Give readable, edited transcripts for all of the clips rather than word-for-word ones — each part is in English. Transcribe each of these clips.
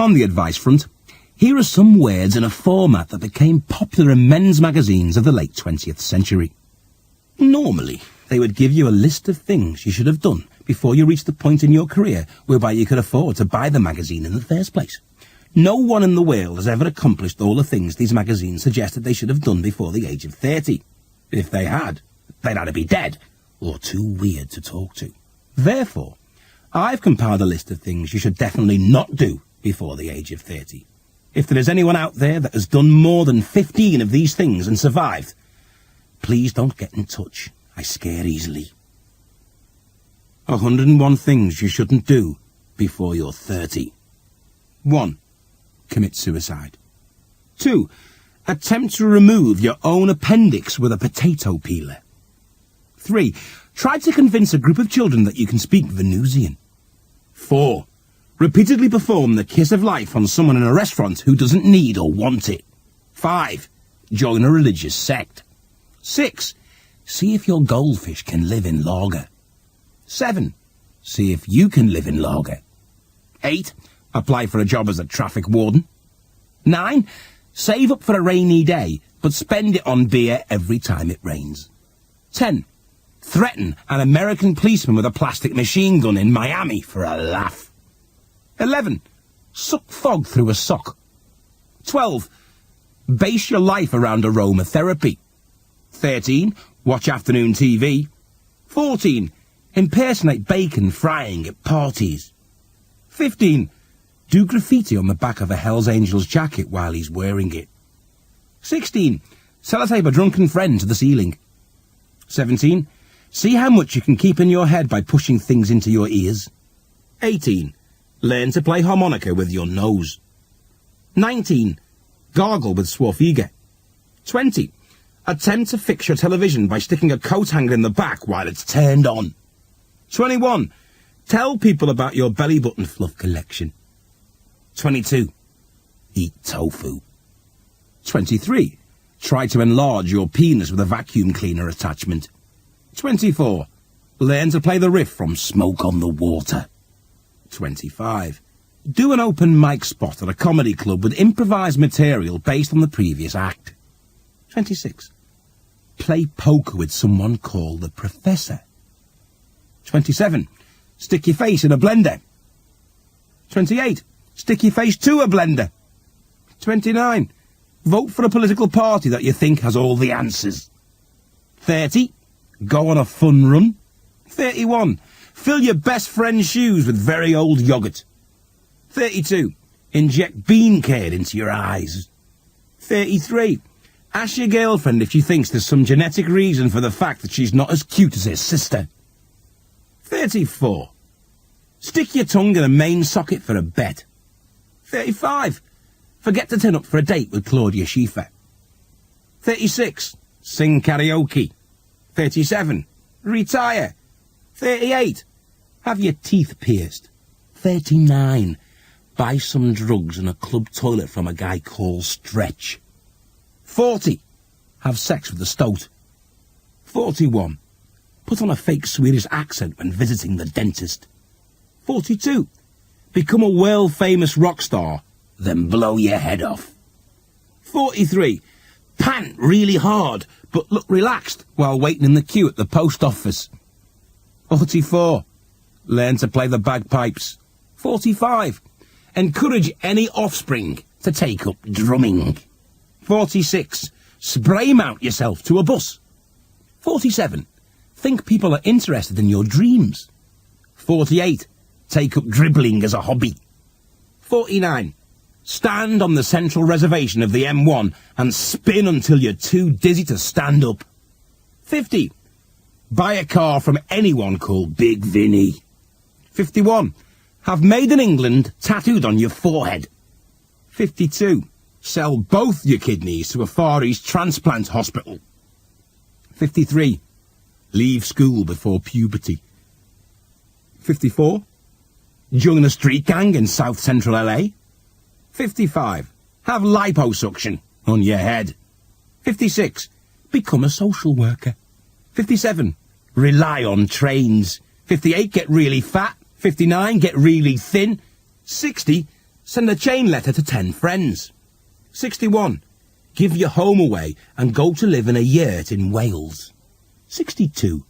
On the advice front, here are some words in a format that became popular in men's magazines of the late 20th century. Normally, they would give you a list of things you should have done before you reached the point in your career whereby you could afford to buy the magazine in the first place. No one in the world has ever accomplished all the things these magazines suggested they should have done before the age of 30. If they had, they'd either be dead or too weird to talk to. Therefore, I've compiled a list of things you should definitely not do before the age of 30. If there is anyone out there that has done more than 15 of these things and survived, please don't get in touch. I scare easily. 101 things you shouldn't do before you're 30. 1. Commit suicide. 2. Attempt to remove your own appendix with a potato peeler. 3. Try to convince a group of children that you can speak Venusian. 4. Repeatedly perform the kiss of life on someone in a restaurant who doesn't need or want it. 5. Join a religious sect. 6. See if your goldfish can live in lager. 7. See if you can live in lager. 8. Apply for a job as a traffic warden. 9. Save up for a rainy day, but spend it on beer every time it rains. 10. Threaten an American policeman with a plastic machine gun in Miami for a laugh. 11. Suck fog through a sock. 12. Base your life around aromatherapy. 13. Watch afternoon TV. 14. Impersonate bacon frying at parties. 15. Do graffiti on the back of a Hells Angels jacket while he's wearing it. 16. Sellotape a drunken friend to the ceiling. 17. See how much you can keep in your head by pushing things into your ears. 18. Learn to play harmonica with your nose. 19. Gargle with Swarfiga. 20. Attempt to fix your television by sticking a coat hanger in the back while it's turned on. 21. Tell people about your belly button fluff collection. 22. Eat tofu. 23. Try to enlarge your penis with a vacuum cleaner attachment. 24. Learn to play the riff from Smoke on the Water. 25. Do an open mic spot at a comedy club with improvised material based on the previous act. 26. Play poker with someone called the Professor. 27. Stick your face in a blender. 28. Stick your face to a blender. 29. Vote for a political party that you think has all the answers. 30. Go on a fun run. 31. Fill your best friend's shoes with very old yoghurt. 32. Inject bean curd into your eyes. 33. Ask your girlfriend if she thinks there's some genetic reason for the fact that she's not as cute as her sister. 34. Stick your tongue in a main socket for a bet. 35. Forget to turn up for a date with Claudia Schiffer. 36. Sing karaoke. 37. Retire. 38. Have your teeth pierced. 39. Buy some drugs in a club toilet from a guy called Stretch. 40. Have sex with a stoat. 41. Put on a fake Swedish accent when visiting the dentist. 42. Become a world-famous rock star, then blow your head off. 43. Pant really hard, but look relaxed while waiting in the queue at the post office. 44. Learn to play the bagpipes. 45. Encourage any offspring to take up drumming. 46. Spray mount yourself to a bus. 47. Think people are interested in your dreams. 48. Take up dribbling as a hobby. 49. Stand on the central reservation of the M1 and spin until you're too dizzy to stand up. 50. Buy a car from anyone called Big Vinny. 51. Have Made in England tattooed on your forehead. 52. Sell both your kidneys to a Far East transplant hospital. 53. Leave school before puberty. 54. Join a street gang in South Central LA. 55. Have liposuction on your head. 56. Become a social worker. 57. Rely on trains. 58. Get really fat. 59. Get really thin. 60. Send a chain letter to 10 friends. 61. Give your home away and go to live in a yurt in Wales. 62.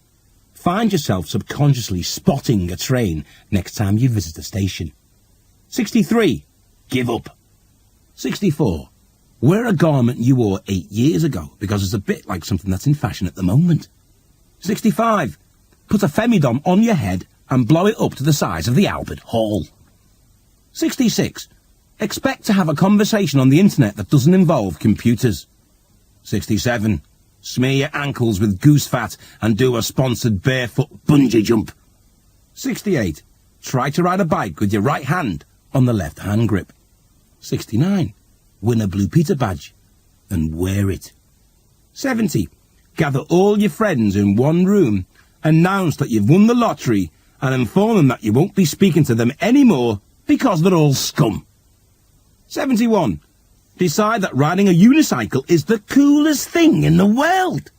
Find yourself subconsciously spotting a train next time you visit a station. 63. Give up. 64. Wear a garment you wore 8 years ago because it's a bit like something that's in fashion at the moment. 65. Put a femidom on your head and blow it up to the size of the Albert Hall. 66. Expect to have a conversation on the internet that doesn't involve computers. 67. Smear your ankles with goose fat and do a sponsored barefoot bungee jump. 68. Try to ride a bike with your right hand on the left hand grip. 69. Win a Blue Peter badge and wear it. 70. Gather all your friends in one room, announce that you've won the lottery, and inform them that you won't be speaking to them anymore because they're all scum. 71. Decide that riding a unicycle is the coolest thing in the world.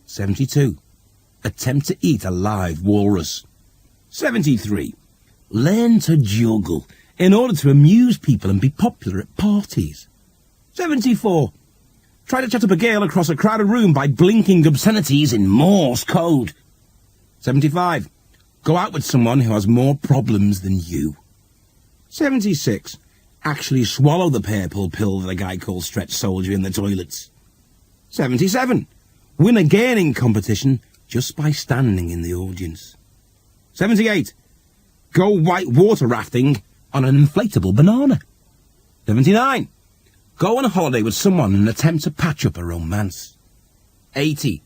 72. Attempt to eat a live walrus. 73. Learn to juggle in order to amuse people and be popular at parties. 74. Try to chat up a girl across a crowded room by blinking obscenities in Morse code. 75. Go out with someone who has more problems than you. 76. Actually swallow the purple pill that a guy called Stretch Soldier in the toilets. 77. Win a gaining competition just by standing in the audience. 78. Go white water rafting on an inflatable banana. 79. Go on a holiday with someone and attempt to patch up a romance. 80.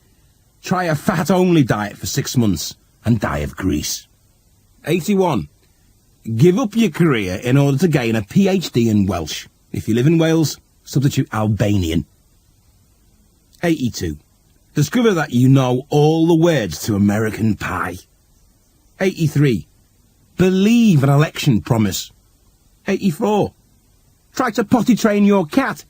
Try a fat-only diet for 6 months and die of grease. 81. Give up your career in order to gain a PhD in Welsh. If you live in Wales, substitute Albanian. 82. Discover that you know all the words to American Pie. 83. Believe an election promise. 84. Try to potty train your cat.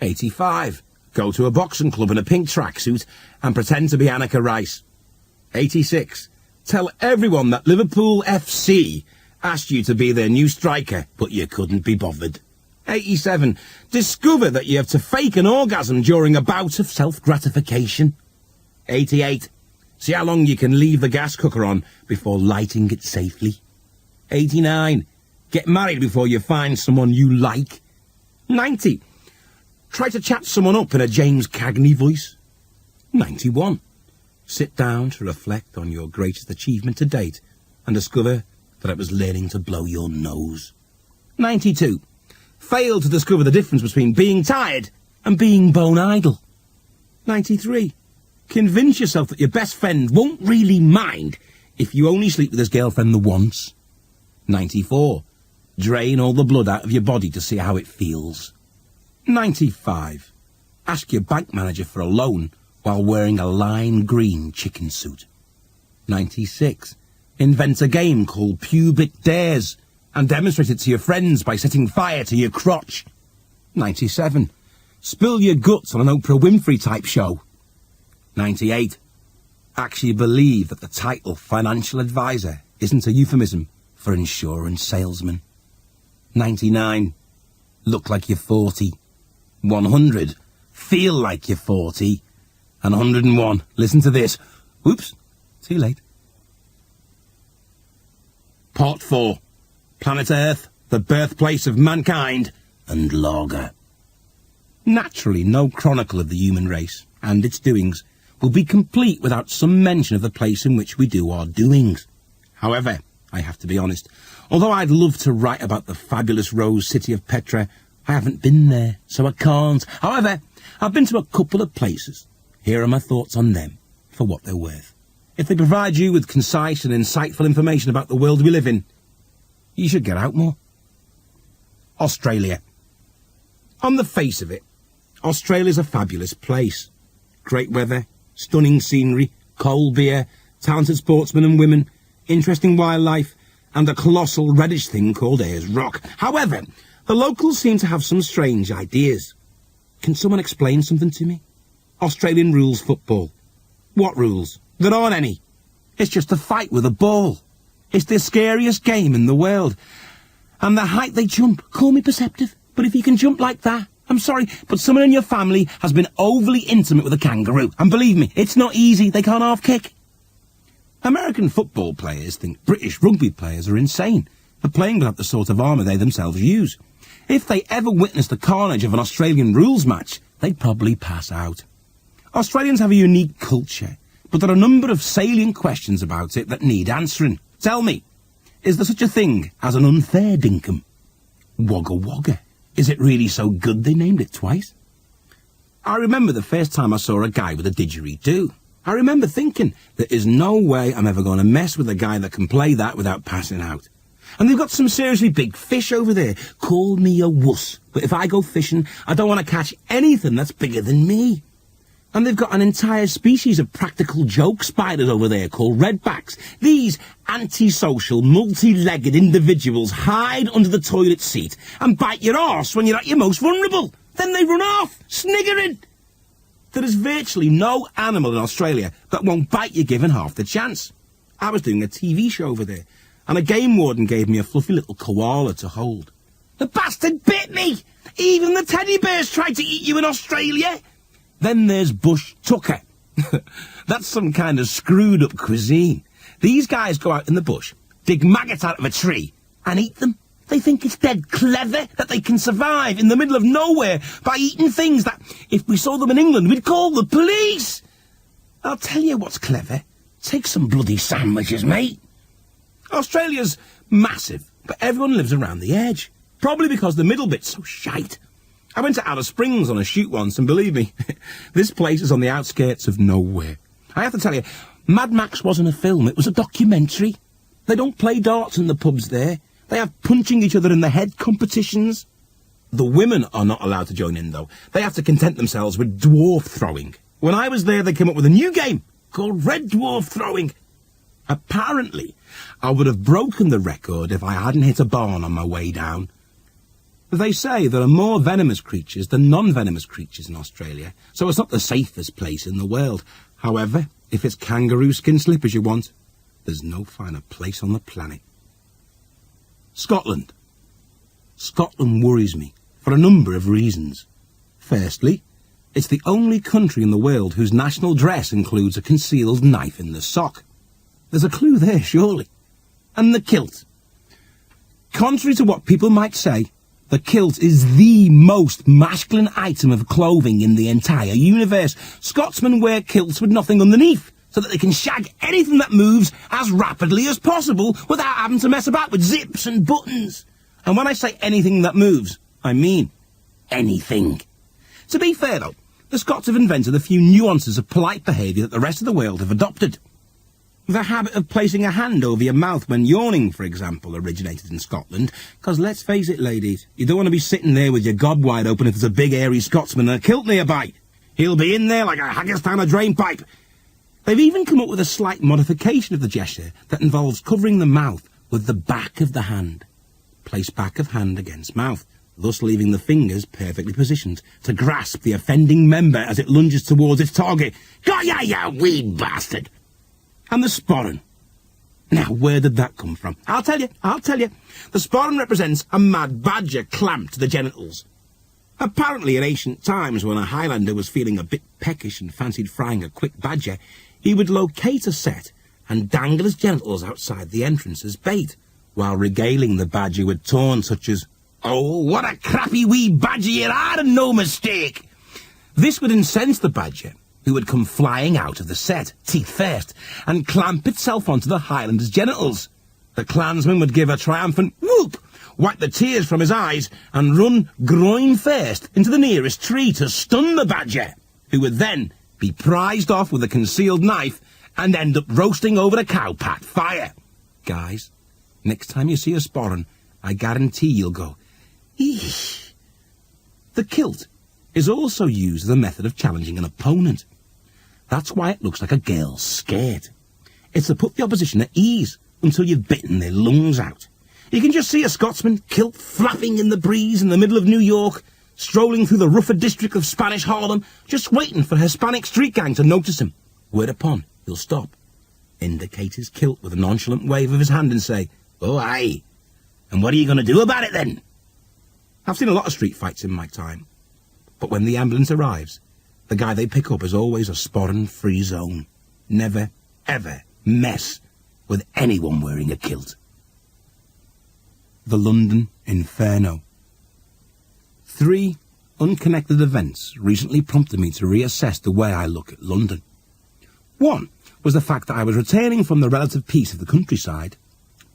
85. Go to a boxing club in a pink tracksuit and pretend to be Annika Rice. 86. Tell everyone that Liverpool FC asked you to be their new striker, but you couldn't be bothered. 87. Discover that you have to fake an orgasm during a bout of self-gratification. 88. See how long you can leave the gas cooker on before lighting it safely. 89. Get married before you find someone you like. 90. Try to chat someone up in a James Cagney voice. 91. Sit down to reflect on your greatest achievement to date and discover that it was learning to blow your nose. 92. Fail to discover the difference between being tired and being bone idle. 93. Convince yourself that your best friend won't really mind if you only sleep with his girlfriend the once. 94. Drain all the blood out of your body to see how it feels. 95. Ask your bank manager for a loan while wearing a lime green chicken suit. 96. Invent a game called Pubic Dares and demonstrate it to your friends by setting fire to your crotch. 97. Spill your guts on an Oprah Winfrey type show. 98. Actually believe that the title financial advisor isn't a euphemism for insurance salesman. 99. Look like you're 40. 100. Feel like you're 40. And 101. Listen to this. Oops. Too late. Part 4. Planet Earth, the birthplace of mankind, and lager. Naturally, no chronicle of the human race and its doings will be complete without some mention of the place in which we do our doings. However, I have to be honest, although I'd love to write about the fabulous rose city of Petra, I haven't been there, so I can't. However, I've been to a couple of places. Here are my thoughts on them, for what they're worth. If they provide you with concise and insightful information about the world we live in, you should get out more. Australia. On the face of it, Australia's a fabulous place. Great weather, stunning scenery, cold beer, talented sportsmen and women, interesting wildlife, and a colossal reddish thing called Ayers Rock. However, the locals seem to have some strange ideas. Can someone explain something to me? Australian rules football. What rules? There aren't any. It's just a fight with a ball. It's the scariest game in the world. And the height they jump, call me perceptive, but if you can jump like that, I'm sorry, but someone in your family has been overly intimate with a kangaroo. And believe me, it's not easy, they can't half-kick. American football players think British rugby players are insane for playing without the sort of armour they themselves use. If they ever witnessed the carnage of an Australian rules match, they'd probably pass out. Australians have a unique culture, but there are a number of salient questions about it that need answering. Tell me, is there such a thing as an unfair dinkum? Wagga Wagga. Is it really so good they named it twice? I remember the first time I saw a guy with a didgeridoo. I remember thinking, there is no way I'm ever going to mess with a guy that can play that without passing out. And they've got some seriously big fish over there. Call me a wuss, but if I go fishing, I don't want to catch anything that's bigger than me. And they've got an entire species of practical joke spiders over there called redbacks. These antisocial, multi-legged individuals hide under the toilet seat and bite your arse when you're at your most vulnerable. Then they run off, sniggering. There is virtually no animal in Australia that won't bite you given half the chance. I was doing a TV show over there, and a game warden gave me a fluffy little koala to hold. The bastard bit me! Even the teddy bears tried to eat you in Australia! Then there's bush tucker. That's some kind of screwed-up cuisine. These guys go out in the bush, dig maggots out of a tree, and eat them. They think it's dead clever that they can survive in the middle of nowhere by eating things that, if we saw them in England, we'd call the police. I'll tell you what's clever. Take some bloody sandwiches, mate. Australia's massive, but everyone lives around the edge. Probably because the middle bit's so shite. I went to Alice Springs on a shoot once, and believe me, this place is on the outskirts of nowhere. I have to tell you, Mad Max wasn't a film, it was a documentary. They don't play darts in the pubs there. They have punching each other in the head competitions. The women are not allowed to join in, though. They have to content themselves with dwarf throwing. When I was there, they came up with a new game called Red Dwarf Throwing. Apparently, I would have broken the record if I hadn't hit a barn on my way down. They say there are more venomous creatures than non-venomous creatures in Australia, so it's not the safest place in the world. However, if it's kangaroo skin slippers you want, there's no finer place on the planet. Scotland. Scotland worries me for a number of reasons. Firstly, it's the only country in the world whose national dress includes a concealed knife in the sock. There's a clue there, surely. And the kilt. Contrary to what people might say, the kilt is the most masculine item of clothing in the entire universe. Scotsmen wear kilts with nothing underneath, so that they can shag anything that moves as rapidly as possible without having to mess about with zips and buttons. And when I say anything that moves, I mean anything. To be fair, though, the Scots have invented a few nuances of polite behaviour that the rest of the world have adopted. The habit of placing a hand over your mouth when yawning, for example, originated in Scotland, because let's face it, ladies, you don't want to be sitting there with your gob wide open if there's a big airy Scotsman and a kilt nearby. He'll be in there like a haggis down a drain pipe. They've even come up with a slight modification of the gesture that involves covering the mouth with the back of the hand. Place back of hand against mouth, thus leaving the fingers perfectly positioned to grasp the offending member as it lunges towards its target. Got ya, you wee bastard! And the sporran. Now, where did that come from? I'll tell you. The sporran represents a mad badger clamped to the genitals. Apparently, in ancient times, when a Highlander was feeling a bit peckish and fancied frying a quick badger, he would locate a set and dangle his genitals outside the entrance as bait, while regaling the badger with taunts such as, "Oh, what a crappy wee badger you are, and no mistake!" This would incense the badger, who would come flying out of the set, teeth first, and clamp itself onto the Highlander's genitals. The clansman would give a triumphant whoop, wipe the tears from his eyes, and run groin first into the nearest tree to stun the badger, who would then be prized off with a concealed knife and end up roasting over a cowpat fire. Guys, next time you see a sporran, I guarantee you'll go, eesh. The kilt is also used as a method of challenging an opponent. That's why it looks like a girl's skirt. It's to put the opposition at ease until you've bitten their lungs out. You can just see a Scotsman, kilt flapping in the breeze in the middle of New York, strolling through the rougher district of Spanish Harlem, just waiting for a Hispanic street gang to notice him, whereupon he'll stop, indicate his kilt with a nonchalant wave of his hand and say, "Oh, aye," And what are you going to do about it then? I've seen a lot of street fights in my time, but when the ambulance arrives, the guy they pick up is always a sporran-free zone. Never, ever mess with anyone wearing a kilt. The London Inferno. 3 unconnected events recently prompted me to reassess the way I look at London. 1 was the fact that I was returning from the relative peace of the countryside.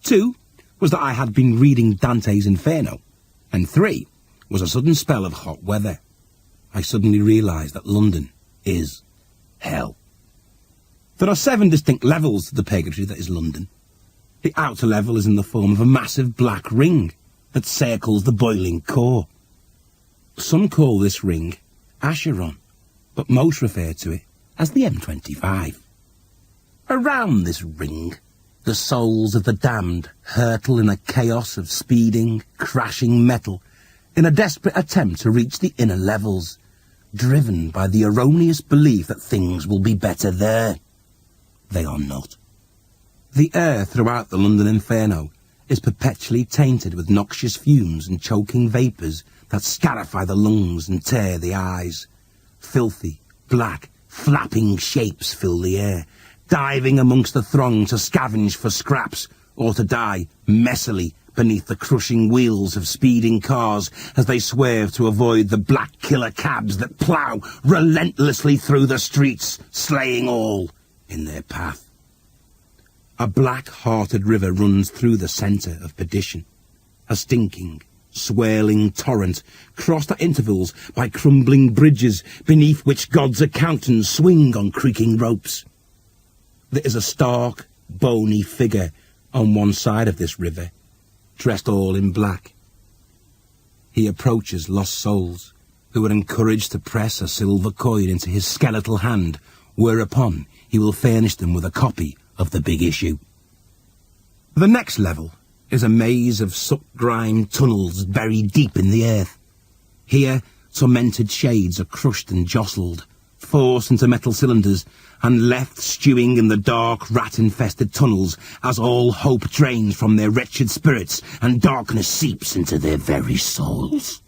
2 was that I had been reading Dante's Inferno. And 3 was a sudden spell of hot weather. I suddenly realised that London is hell. There are 7 distinct levels to the purgatory that is London. The outer level is in the form of a massive black ring that circles the boiling core. Some call this ring Acheron, but most refer to it as the M25. Around this ring, the souls of the damned hurtle in a chaos of speeding, crashing metal in a desperate attempt to reach the inner levels, driven by the erroneous belief that things will be better there. They are not. The air throughout the London Inferno is perpetually tainted with noxious fumes and choking vapours that scarify the lungs and tear the eyes. Filthy, black, flapping shapes fill the air, diving amongst the throng to scavenge for scraps or to die messily beneath the crushing wheels of speeding cars as they swerve to avoid the black killer cabs that plough relentlessly through the streets, slaying all in their path. A black-hearted river runs through the centre of perdition, a stinking, swirling torrent, crossed at intervals by crumbling bridges beneath which God's accountants swing on creaking ropes. There is a stark, bony figure on one side of this river, dressed all in black. He approaches lost souls, who are encouraged to press a silver coin into his skeletal hand, whereupon he will furnish them with a copy of the big issue. The next level is a maze of soot-grimed tunnels buried deep in the earth. Here, tormented shades are crushed and jostled, forced into metal cylinders, and left stewing in the dark, rat-infested tunnels as all hope drains from their wretched spirits and darkness seeps into their very souls.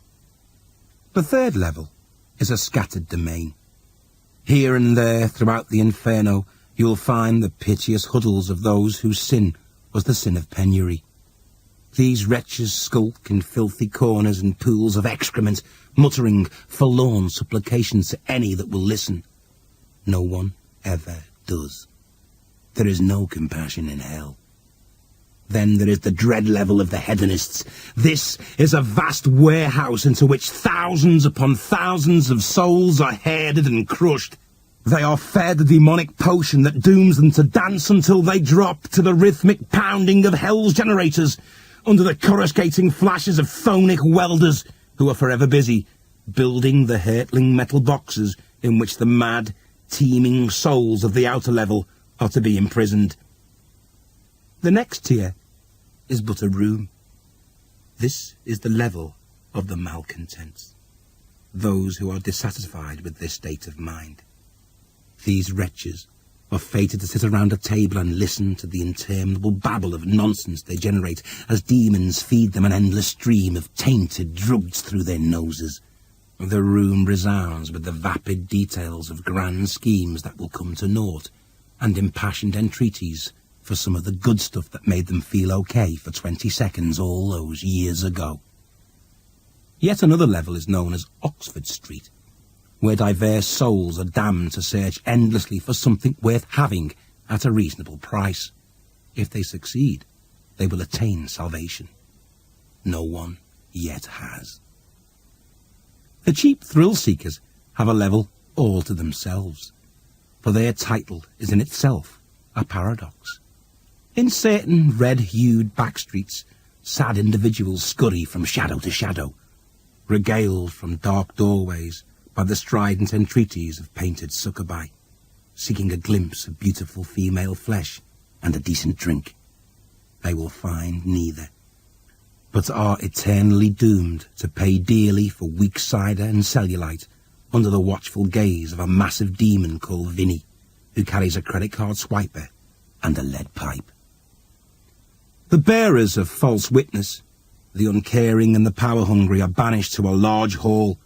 The third level is a scattered domain. Here and there throughout the Inferno you will find the piteous huddles of those whose sin was the sin of penury. These wretches skulk in filthy corners and pools of excrement, muttering forlorn supplications to any that will listen. No one ever does. There is no compassion in hell. Then there is the dread level of the hedonists. This is a vast warehouse into which thousands upon thousands of souls are herded and crushed. They are fed a demonic potion that dooms them to dance until they drop to the rhythmic pounding of hell's generators, under the coruscating flashes of phonic welders who are forever busy building the hurtling metal boxes in which the mad, teeming souls of the outer level are to be imprisoned. The next tier is but a room. This is the level of the malcontents, those who are dissatisfied with their state of mind. These wretches are fated to sit around a table and listen to the interminable babble of nonsense they generate as demons feed them an endless stream of tainted drugs through their noses. The room resounds with the vapid details of grand schemes that will come to naught, and impassioned entreaties for some of the good stuff that made them feel okay for 20 seconds all those years ago. Yet another level is known as Oxford Street, where diverse souls are damned to search endlessly for something worth having at a reasonable price. If they succeed, they will attain salvation. No one yet has. The cheap thrill-seekers have a level all to themselves, for their title is in itself a paradox. In certain red-hued backstreets, sad individuals scurry from shadow to shadow, regaled from dark doorways by the strident entreaties of painted succubi, seeking a glimpse of beautiful female flesh and a decent drink. They will find neither, but are eternally doomed to pay dearly for weak cider and cellulite under the watchful gaze of a massive demon called Vinny, who carries a credit card swiper and a lead pipe. The bearers of false witness The uncaring and the power-hungry are banished to a large hall.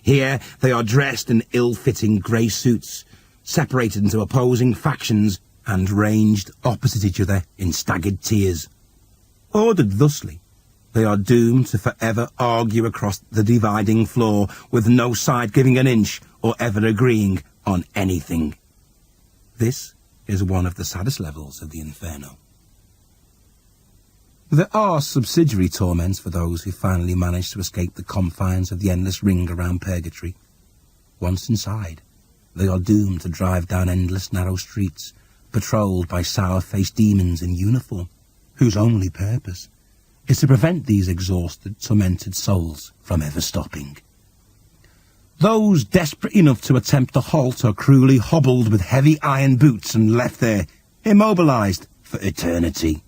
Here they are dressed in ill-fitting grey suits, separated into opposing factions and ranged opposite each other in staggered tiers. Ordered thusly, they are doomed to forever argue across the dividing floor, with no side giving an inch or ever agreeing on anything. This is one of the saddest levels of the Inferno. There are subsidiary torments for those who finally manage to escape the confines of the endless ring around purgatory. Once inside, they are doomed to drive down endless narrow streets, patrolled by sour-faced demons in uniform, whose only purpose is to prevent these exhausted, tormented souls from ever stopping. Those desperate enough to attempt a halt are cruelly hobbled with heavy iron boots and left there, immobilized for eternity.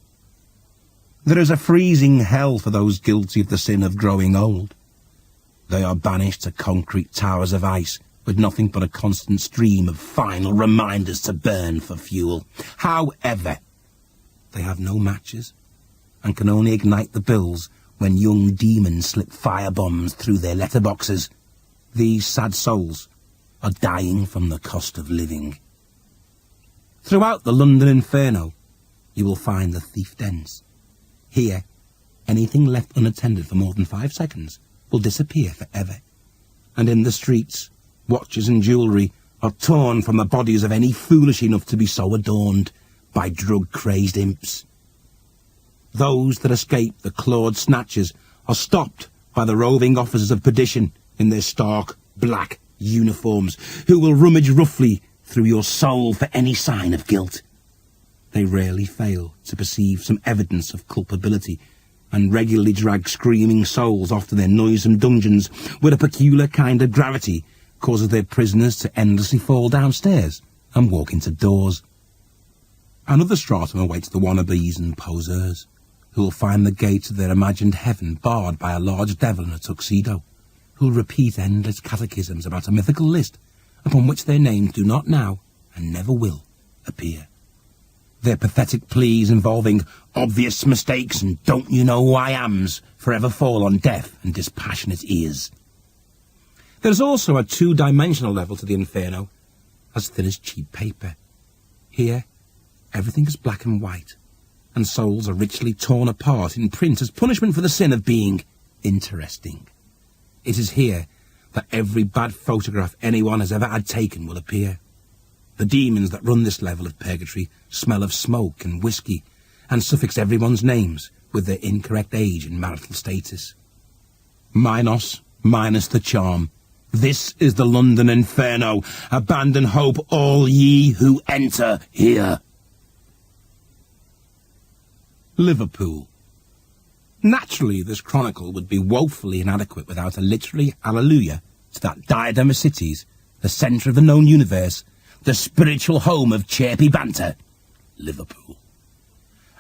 There is a freezing hell for those guilty of the sin of growing old. They are banished to concrete towers of ice, with nothing but a constant stream of final reminders to burn for fuel. However, they have no matches, and can only ignite the bills when young demons slip firebombs through their letterboxes. These sad souls are dying from the cost of living. Throughout the London Inferno, you will find the thief dens. Here, anything left unattended for more than 5 seconds will disappear forever. And in the streets, watches and jewellery are torn from the bodies of any foolish enough to be so adorned by drug-crazed imps. Those that escape the clawed snatchers are stopped by the roving officers of perdition in their stark black uniforms, who will rummage roughly through your soul for any sign of guilt. They rarely fail to perceive some evidence of culpability, and regularly drag screaming souls off to their noisome dungeons with a peculiar kind of gravity causes their prisoners to endlessly fall downstairs and walk into doors. Another stratum awaits the wannabes and poseurs, who will find the gates of their imagined heaven barred by a large devil in a tuxedo, who will repeat endless catechisms about a mythical list upon which their names do not now, and never will, appear. Their pathetic pleas involving obvious mistakes and don't-you-know-who-I-ams forever fall on deaf and dispassionate ears. There is also a two-dimensional level to the Inferno, as thin as cheap paper. Here, everything is black and white, and souls are richly torn apart in print as punishment for the sin of being interesting. It is here that every bad photograph anyone has ever had taken will appear. The demons that run this level of purgatory smell of smoke and whiskey, and suffix everyone's names with their incorrect age and marital status. Minos minus the charm. This is the London Inferno. Abandon hope, all ye who enter here. Liverpool. Naturally, this chronicle would be woefully inadequate without a literary hallelujah to that diadem of cities, the centre of the known universe, the spiritual home of chirpy banter, Liverpool.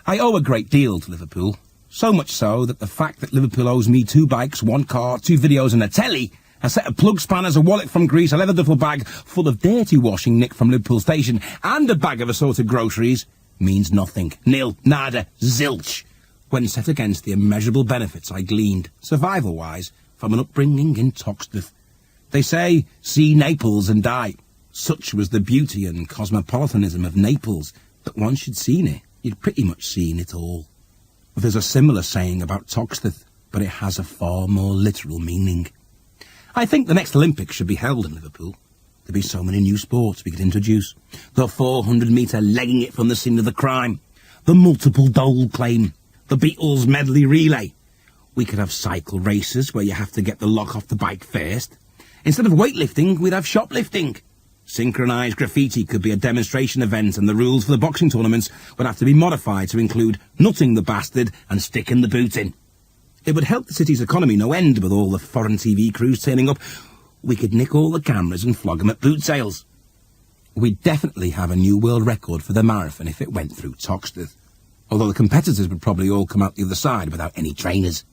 I owe a great deal to Liverpool, so much so that the fact that Liverpool owes me 2 bikes, 1 car, 2 videos and a telly, a set of plug spanners, a wallet from Greece, a leather duffel bag full of dirty washing nicked from Liverpool Station, and a bag of assorted groceries means nothing, nil, nada, zilch, when set against the immeasurable benefits I gleaned, survival-wise, from an upbringing in Toxteth. They say, see Naples and die. Such was the beauty and cosmopolitanism of Naples that once you'd seen it, you'd pretty much seen it all. There's a similar saying about Toxteth, but it has a far more literal meaning. I think the next Olympics should be held in Liverpool. There'd be so many new sports we could introduce. The 400-metre legging it from the scene of the crime, the multiple dole claim, the Beatles medley relay. We could have cycle races where you have to get the lock off the bike first. Instead of weightlifting, we'd have shoplifting. Synchronised graffiti could be a demonstration event, and the rules for the boxing tournaments would have to be modified to include nutting the bastard and sticking the boot in. It would help the city's economy no end with all the foreign TV crews turning up. We could nick all the cameras and flog them at boot sales. We'd definitely have a new world record for the marathon if it went through Toxteth, although the competitors would probably all come out the other side without any trainers.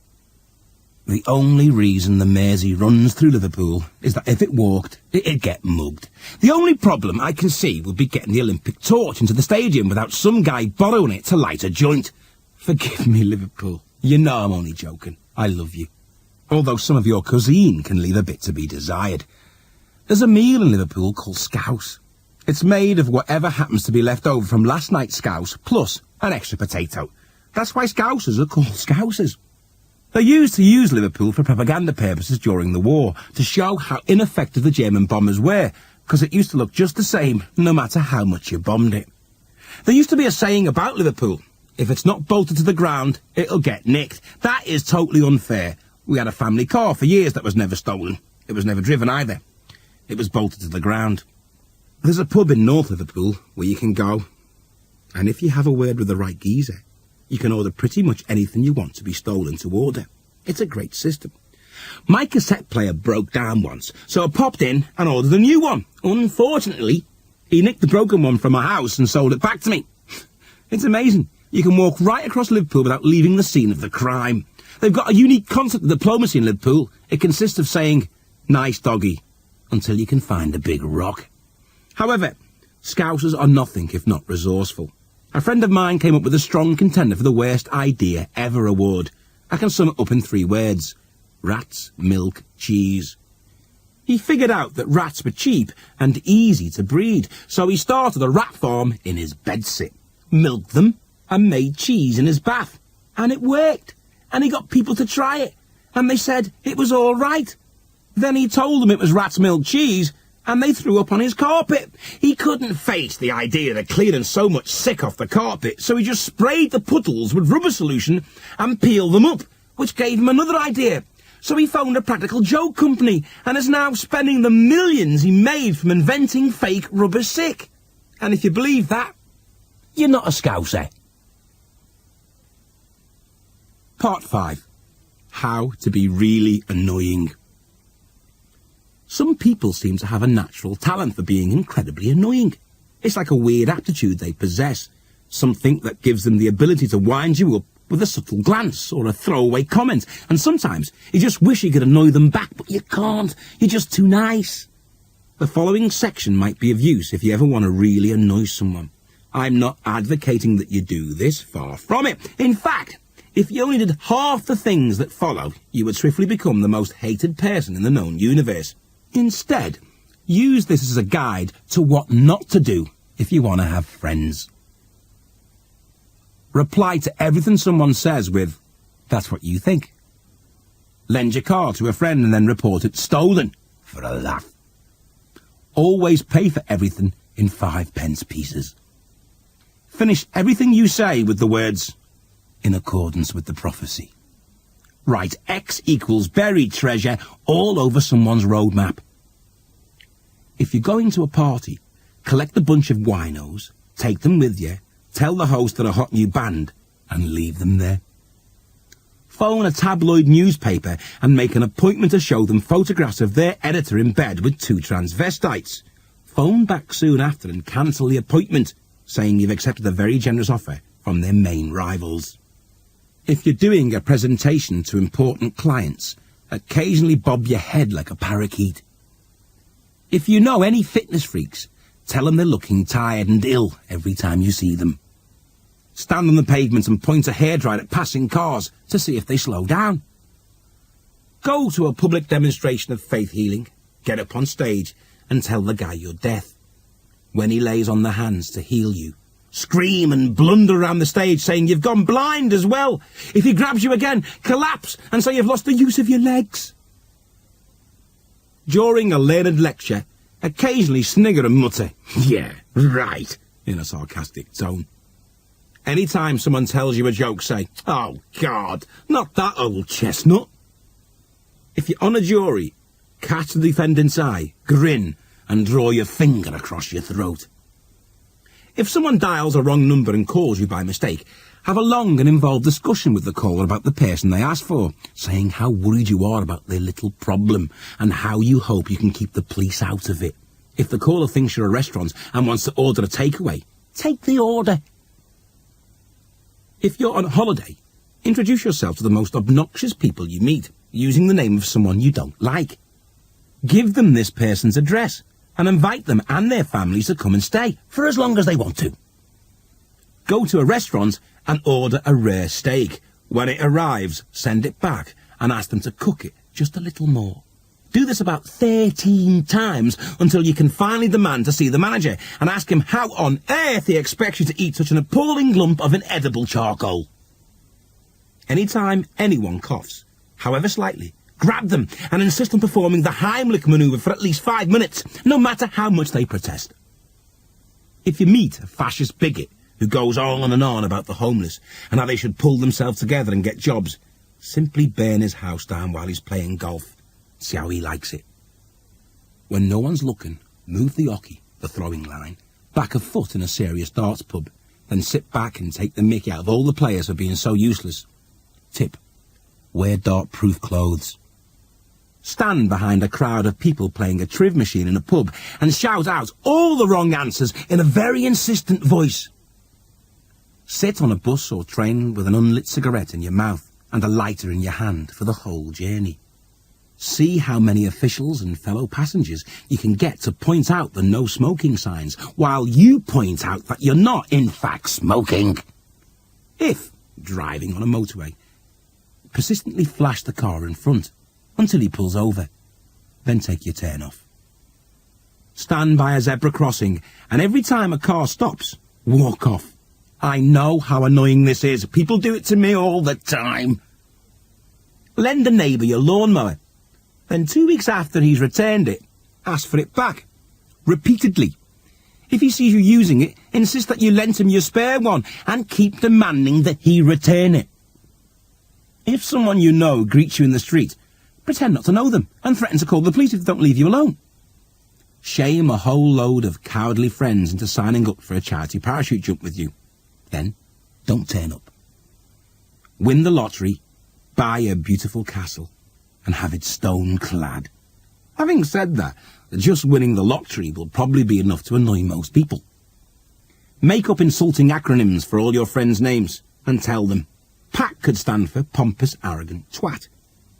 The only reason the Mersey runs through Liverpool is that if it walked, it'd get mugged. The only problem I can see would be getting the Olympic torch into the stadium without some guy borrowing it to light a joint. Forgive me, Liverpool. You know I'm only joking. I love you. Although some of your cuisine can leave a bit to be desired. There's a meal in Liverpool called scouse. It's made of whatever happens to be left over from last night's scouse, plus an extra potato. That's why scousers are called scousers. They used to use Liverpool for propaganda purposes during the war, to show how ineffective the German bombers were, because it used to look just the same, no matter how much you bombed it. There used to be a saying about Liverpool: if it's not bolted to the ground, it'll get nicked. That is totally unfair. We had a family car for years that was never stolen. It was never driven either. It was bolted to the ground. There's a pub in North Liverpool where you can go, and if you have a word with the right geezer, you can order pretty much anything you want to be stolen to order. It's a great system. My cassette player broke down once, so I popped in and ordered a new one. Unfortunately, he nicked the broken one from my house and sold it back to me. It's amazing. You can walk right across Liverpool without leaving the scene of the crime. They've got a unique concept of diplomacy in Liverpool. It consists of saying, "Nice doggy," until you can find a big rock. However, Scousers are nothing if not resourceful. A friend of mine came up with a strong contender for the worst idea ever award. I can sum it up in 3 words: rats, milk, cheese. He figured out that rats were cheap and easy to breed, so he started a rat farm in his bedsit, milked them, and made cheese in his bath. And it worked. And he got people to try it, and they said it was all right. Then he told them it was rat's milk cheese, and they threw up on his carpet. He couldn't face the idea of clearing so much sick off the carpet, so he just sprayed the puddles with rubber solution and peeled them up, which gave him another idea. So he phoned a practical joke company, and is now spending the millions he made from inventing fake rubber sick. And if you believe that, you're not a Scouser. Part 5. How to be really annoying. Some people seem to have a natural talent for being incredibly annoying. It's like a weird aptitude they possess, something that gives them the ability to wind you up with a subtle glance or a throwaway comment, and sometimes you just wish you could annoy them back, but you can't. You're just too nice. The following section might be of use if you ever want to really annoy someone. I'm not advocating that you do this, far from it. In fact, if you only did half the things that follow, you would swiftly become the most hated person in the known universe. Instead, use this as a guide to what not to do if you want to have friends. Reply to everything someone says with, "That's what you think." Lend your car to a friend and then report it stolen, for a laugh. Always pay for everything in 5-pence pieces. Finish everything you say with the words, "in accordance with the prophecy." Write X equals buried treasure all over someone's road map. If you're going to a party, collect a bunch of winos, take them with you, tell the host they're a hot new band, and leave them there. Phone a tabloid newspaper and make an appointment to show them photographs of their editor in bed with 2 transvestites. Phone back soon after and cancel the appointment, saying you've accepted a very generous offer from their main rivals. If you're doing a presentation to important clients, occasionally bob your head like a parakeet. If you know any fitness freaks, tell them they're looking tired and ill every time you see them. Stand on the pavement and point a hairdryer at passing cars to see if they slow down. Go to a public demonstration of faith healing, get up on stage and tell the guy you're deaf. When he lays on the hands to heal you, scream and blunder around the stage saying you've gone blind as well. If he grabs you again, collapse and say you've lost the use of your legs. During a learned lecture, occasionally snigger and mutter, "Yeah, right," in a sarcastic tone. Anytime someone tells you a joke, say, "Oh, God, not that old chestnut." If you're on a jury, catch the defendant's eye, grin, and draw your finger across your throat. If someone dials a wrong number and calls you by mistake, have a long and involved discussion with the caller about the person they asked for, saying how worried you are about their little problem and how you hope you can keep the police out of it. If the caller thinks you're a restaurant and wants to order a takeaway, take the order. If you're on holiday, introduce yourself to the most obnoxious people you meet, using the name of someone you don't like. Give them this person's address and invite them and their families to come and stay for as long as they want to. Go to a restaurant and order a rare steak. When it arrives, send it back and ask them to cook it just a little more. Do this about 13 times until you can finally demand to see the manager and ask him how on earth he expects you to eat such an appalling lump of inedible charcoal. Anytime anyone coughs, however slightly, grab them and insist on performing the Heimlich manoeuvre for at least 5 minutes, no matter how much they protest. If you meet a fascist bigot who goes on and on about the homeless and how they should pull themselves together and get jobs, simply burn his house down while he's playing golf. See how he likes it. When no one's looking, move the hockey, the throwing line, back a foot in a serious darts pub, then sit back and take the mickey out of all the players for being so useless. Tip: wear dart-proof clothes. Stand behind a crowd of people playing a triv machine in a pub and shout out all the wrong answers in a very insistent voice. Sit on a bus or train with an unlit cigarette in your mouth and a lighter in your hand for the whole journey. See how many officials and fellow passengers you can get to point out the no smoking signs while you point out that you're not, in fact, smoking. If, driving on a motorway, persistently flash the car in front until he pulls over, then take your turn off. Stand by a zebra crossing, and every time a car stops, walk off. I know how annoying this is. People do it to me all the time. Lend a neighbour your lawnmower. Then 2 weeks after he's returned it, ask for it back. Repeatedly. If he sees you using it, insist that you lent him your spare one and keep demanding that he return it. If someone you know greets you in the street, pretend not to know them and threaten to call the police if they don't leave you alone. Shame a whole load of cowardly friends into signing up for a charity parachute jump with you. Then, don't turn up. Win the lottery, buy a beautiful castle, and have it stone-clad. Having said that, just winning the lottery will probably be enough to annoy most people. Make up insulting acronyms for all your friends' names and tell them. Pat could stand for pompous, arrogant twat.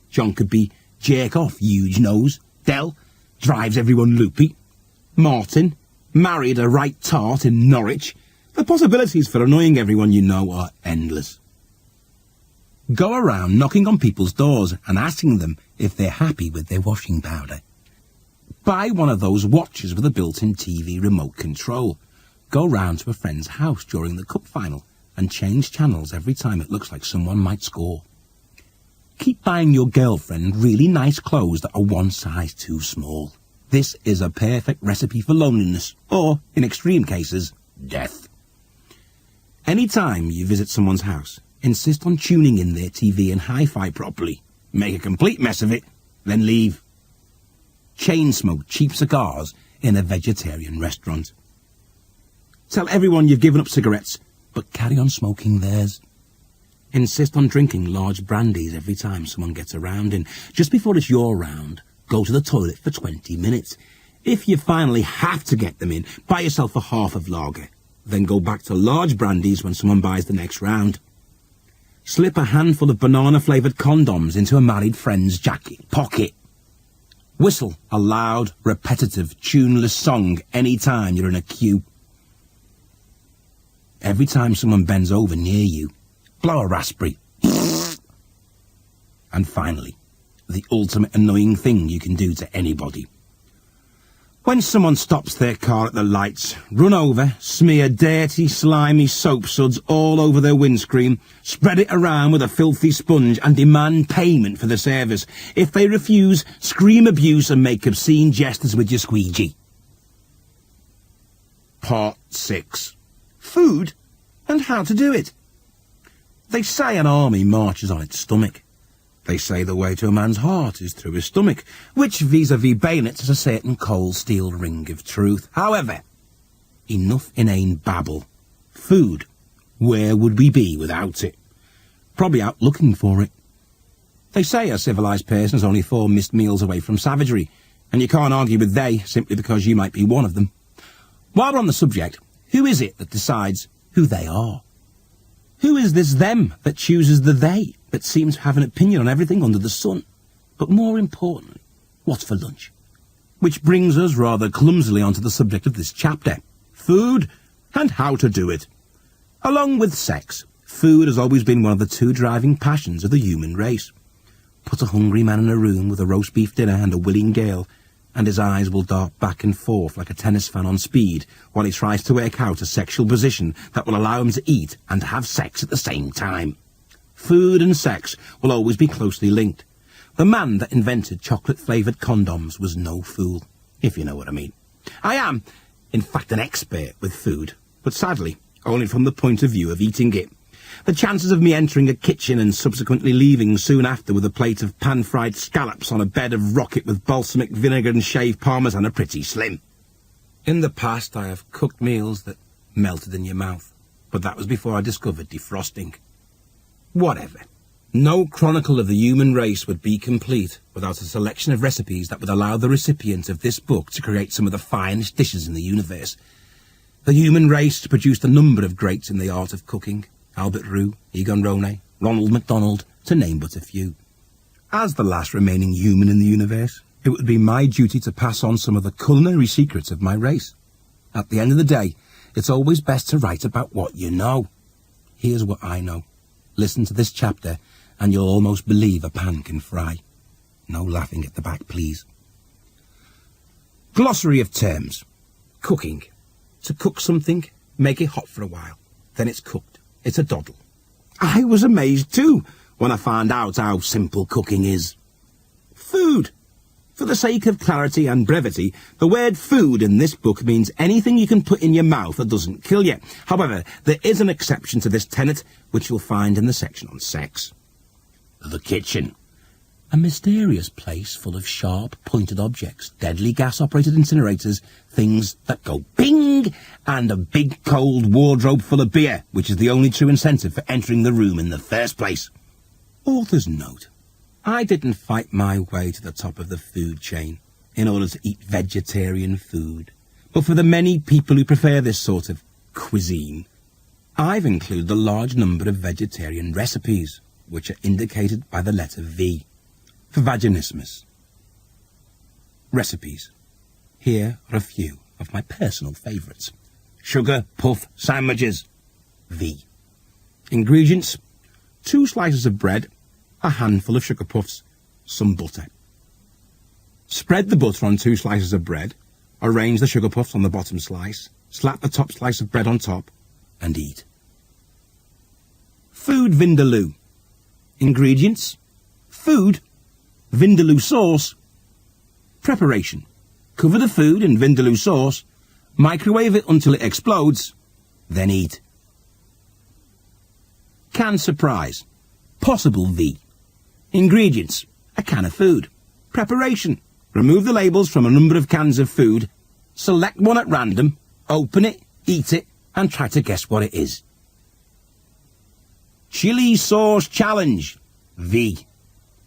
John could be jerk off, huge nose. Del, drives everyone loopy. Martin, married a right tart in Norwich. The possibilities for annoying everyone you know are endless. Go around knocking on people's doors and asking them if they're happy with their washing powder. Buy one of those watches with a built-in TV remote control. Go round to a friend's house during the cup final and change channels every time it looks like someone might score. Keep buying your girlfriend really nice clothes that are one size too small. This is a perfect recipe for loneliness, or, in extreme cases, death. Any time you visit someone's house, insist on tuning in their TV and hi-fi properly. Make a complete mess of it, then leave. Chain smoke cheap cigars in a vegetarian restaurant. Tell everyone you've given up cigarettes, but carry on smoking theirs. Insist on drinking large brandies every time someone gets around, and just before it's your round, go to the toilet for 20 minutes. If you finally have to get them in, buy yourself a half of lager. Then go back to large brandies when someone buys the next round. Slip a handful of banana-flavoured condoms into a married friend's jacket pocket. Whistle a loud, repetitive, tuneless song any time you're in a queue. Every time someone bends over near you, blow a raspberry. And finally, the ultimate annoying thing you can do to anybody. When someone stops their car at the lights, run over, smear dirty, slimy soap suds all over their windscreen, spread it around with a filthy sponge and demand payment for the service. If they refuse, scream abuse and make obscene gestures with your squeegee. Part 6. Food and how to do it. They say an army marches on its stomach. They say the way to a man's heart is through his stomach, which vis-a-vis bayonets is a certain cold steel ring of truth. However, enough inane babble. Food. Where would we be without it? Probably out looking for it. They say a civilized person is only 4 missed meals away from savagery, and you can't argue with they simply because you might be one of them. While we're on the subject, who is it that decides who they are? Who is this them that chooses the they, that seems to have an opinion on everything under the sun? But more importantly, what's for lunch? Which brings us rather clumsily onto the subject of this chapter, food and how to do it. Along with sex, food has always been one of the 2 driving passions of the human race. Put a hungry man in a room with a roast beef dinner and a willing girl, and his eyes will dart back and forth like a tennis fan on speed while he tries to work out a sexual position that will allow him to eat and have sex at the same time. Food and sex will always be closely linked. The man that invented chocolate-flavoured condoms was no fool, if you know what I mean. I am, in fact, an expert with food, but sadly, only from the point of view of eating it. The chances of me entering a kitchen and subsequently leaving soon after with a plate of pan-fried scallops on a bed of rocket with balsamic vinegar and shaved parmesan are pretty slim. In the past, I have cooked meals that melted in your mouth, but that was before I discovered defrosting. Whatever. No chronicle of the human race would be complete without a selection of recipes that would allow the recipient of this book to create some of the finest dishes in the universe. The human race produced a number of greats in the art of cooking. Albert Roux, Egon Ronay, Ronald MacDonald, to name but a few. As the last remaining human in the universe, it would be my duty to pass on some of the culinary secrets of my race. At the end of the day, it's always best to write about what you know. Here's what I know. Listen to this chapter, and you'll almost believe a pan can fry. No laughing at the back, please. Glossary of terms. Cooking. To cook something, make it hot for a while. Then it's cooked. It's a doddle. I was amazed too when I found out how simple cooking is. Food. For the sake of clarity and brevity, the word food in this book means anything you can put in your mouth that doesn't kill you. However, there is an exception to this tenet, which you'll find in the section on sex. The kitchen. A mysterious place full of sharp, pointed objects, deadly gas-operated incinerators, things that go bing, and a big cold wardrobe full of beer, which is the only true incentive for entering the room in the first place. Author's note. I didn't fight my way to the top of the food chain in order to eat vegetarian food, but for the many people who prefer this sort of cuisine, I've included a large number of vegetarian recipes, which are indicated by the letter V. For vaginismus. Recipes. Here are a few of my personal favourites. Sugar puff sandwiches. V. Ingredients. 2 slices of bread, a handful of sugar puffs, some butter. Spread the butter on 2 slices of bread, arrange the sugar puffs on the bottom slice, slap the top slice of bread on top, and eat. Food vindaloo. Ingredients. Food. Vindaloo sauce. Preparation. Cover the food in vindaloo sauce, microwave it until it explodes, then eat. Can surprise. Possible V. Ingredients. A can of food. Preparation. Remove the labels from a number of cans of food, select one at random, open it, eat it, and try to guess what it is. Chili sauce challenge. V.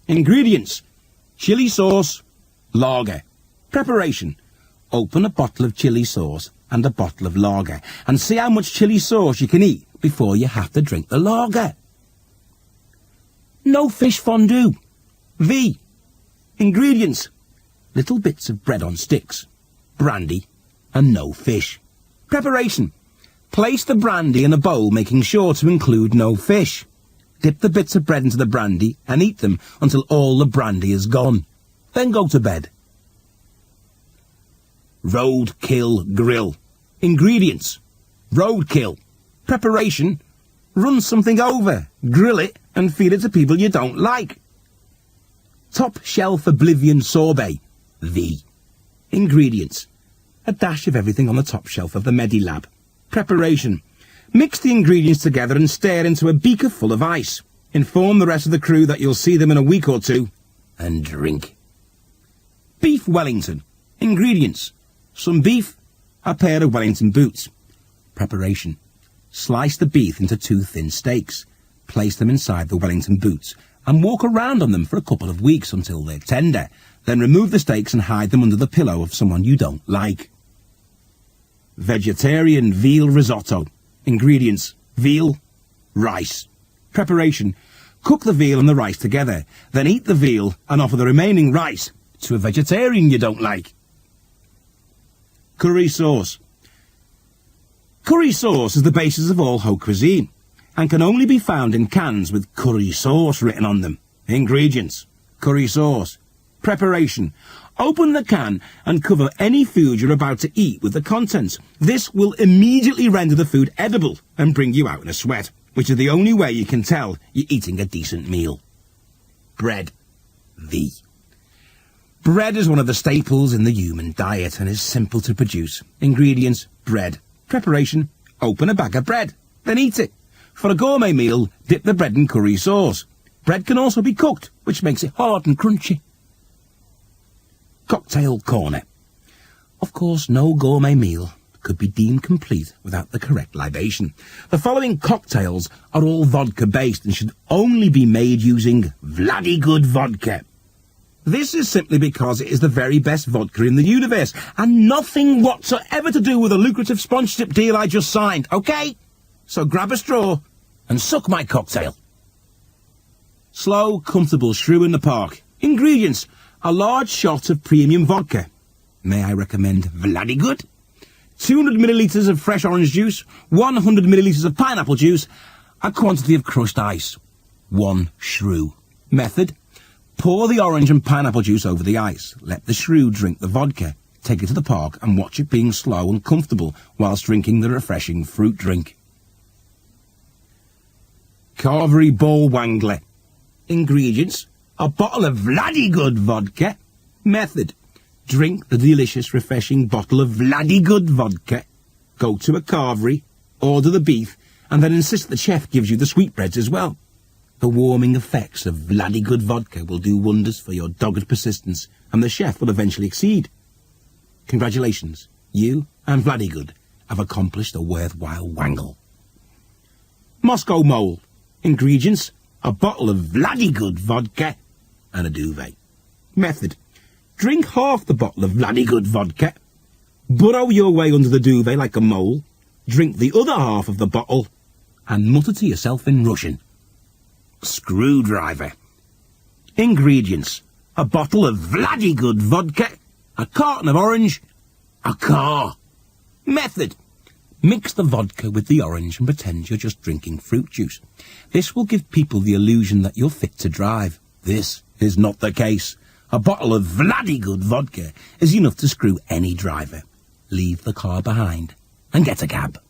Ingredients. Chili sauce, lager. Preparation. Open a bottle of chili sauce and a bottle of lager and see how much chili sauce you can eat before you have to drink the lager. No fish fondue. V. Ingredients. Little bits of bread on sticks, brandy, and no fish. Preparation. Place the brandy in a bowl, making sure to include no fish. Dip the bits of bread into the brandy and eat them until all the brandy is gone. Then go to bed. Roadkill grill. Ingredients. Roadkill. Preparation. Run something over, grill it, and feed it to people you don't like. Top shelf oblivion sorbet. V. Ingredients. A dash of everything on the top shelf of the Medilab. Preparation. Mix the ingredients together and stir into a beaker full of ice. Inform the rest of the crew that you'll see them in a week or two. And drink. Beef Wellington. Ingredients. Some beef, a pair of Wellington boots. Preparation. Slice the beef into 2 thin steaks. Place them inside the Wellington boots and walk around on them for a couple of weeks until they're tender. Then remove the steaks and hide them under the pillow of someone you don't like. Vegetarian veal risotto. Ingredients. Veal, rice. Preparation. Cook the veal and the rice together, then eat the veal and offer the remaining rice to a vegetarian you don't like. Curry sauce. Curry sauce is the basis of all haute cuisine and can only be found in cans with curry sauce written on them. Ingredients. curry sauce. Preparation. Open the can and cover any food you're about to eat with the contents. This will immediately render the food edible and bring you out in a sweat, which is the only way you can tell you're eating a decent meal. Bread. Bread is one of the staples in the human diet and is simple to produce. Ingredients: bread. Preparation: open a bag of bread, then eat it. For a gourmet meal, dip the bread in curry sauce. Bread can also be cooked, which makes it hard and crunchy. Cocktail corner. Of course, no gourmet meal could be deemed complete without the correct libation. The following cocktails are all vodka-based and should only be made using Vladdy Good vodka. This is simply because it is the very best vodka in the universe, and nothing whatsoever to do with a lucrative sponsorship deal I just signed, okay? So grab a straw and suck my cocktail. Slow, comfortable shrew in the park. Ingredients: a large shot of premium vodka. May I recommend Vladdy Good? 200 millilitres of fresh orange juice, 100 millilitres of pineapple juice, a quantity of crushed ice. 1 shrew. Method: pour the orange and pineapple juice over the ice. Let the shrew drink the vodka. Take it to the park and watch it being slow and comfortable whilst drinking the refreshing fruit drink. Carvery Ball Wangler. Ingredients: a bottle of Vladdy Good vodka. Method: drink the delicious, refreshing bottle of Vladdy Good vodka. Go to a carvery, order the beef, and then insist the chef gives you the sweetbreads as well. The warming effects of Vladdy Good vodka will do wonders for your dogged persistence, and the chef will eventually exceed. Congratulations, you and Vladdy Good have accomplished a worthwhile wangle. Moscow Mole. Ingredients: a bottle of Vladdy Good vodka and a duvet. Method: drink half the bottle of Vladdy Good vodka, burrow your way under the duvet like a mole, drink the other half of the bottle, and mutter to yourself in Russian. Screwdriver. Ingredients: a bottle of Vladdy Good vodka, a carton of orange, a car. Method: mix the vodka with the orange and pretend you're just drinking fruit juice. This will give people the illusion that you're fit to drive. This is not the case. A bottle of Vladdy Good vodka is enough to screw any driver. Leave the car behind and get a cab.